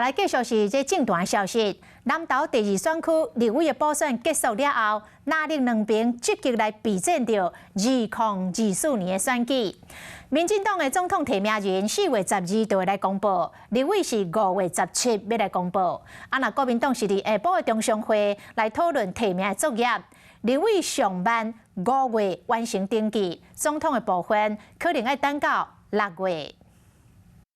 来继续是这政坛消息。南投第2选区立委的补选结束了后，哪力两边积极来备战着2024年的选举。民进党的总统提名人4月12就会来公布，立委是5月17要来公布。那国民党是伫下晡的中常会来讨论提名的作业。立委上慢5月完成登记，总统的部分可能要等到6月。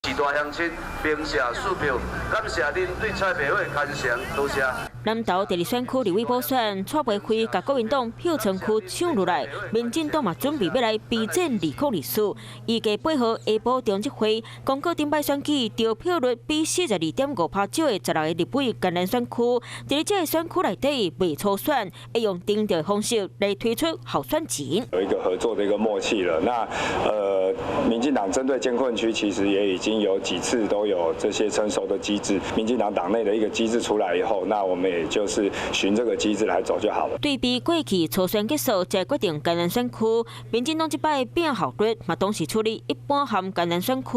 时代乡亲鸣谢数票，感谢您对蔡培慧牵诚，多谢。南投第2选区立委补选，蔡培慧甲国民党票仓区抢落来，民进党嘛准备要来备战2024。预计8号下晡中执会公告顶摆选举得票率比42.5%少的16个立委艰难选区，在这个选区内底未初选，会用定调的方式来推出候选人。有一个合作的一个默契了。那民进党针对艰困区，其实也已经有几次都有这些成熟的机制。民进党党内的一个机制出来以后，那我们也就是循这个机制来走就好了。对比过去初选结束才决定艰难选区，民进党这摆变效率嘛，同时处理一般含艰难选区。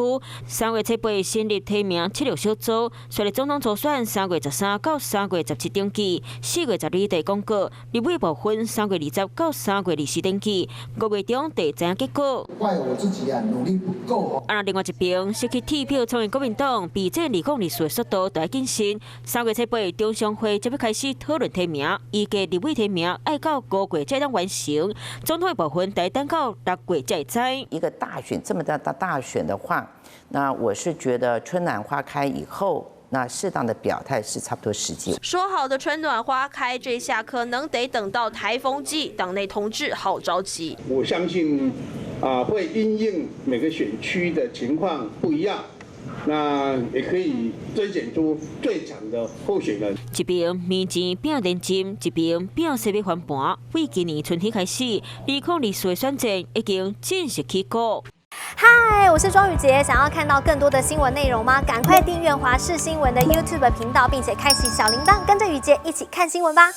3月7成立提名76小组，率立总统初选3月13到3月17登记，4月12第公告，立委部分3月20到3月24登记，5月中第知影结果。怪我自己啊，努力不够。另外一边，失去铁票参与国民党备战2024的速度就要谨慎。3月7中常会就要开始讨论提名，预计立委提名要到5月才能完成，总统的部分得等到6月才会知。一个大选这么大的大选的话，那我是觉得春暖花开以后。那适当的表态是差不多时机。说好的春暖花开，这下可能得等到台风季，党内同志好着急。我相信，会因应每个选区的情况不一样，那也可以甄选出最强的候选人。一边面前拼认真，一边拼势要翻盘。为今年春天开始，2024的选战已经正式起鼓。嗨，我是庄宇杰。想要看到更多的新闻内容吗？赶快订阅华视新闻的 YouTube 频道，并且开启小铃铛，跟着宇杰一起看新闻吧。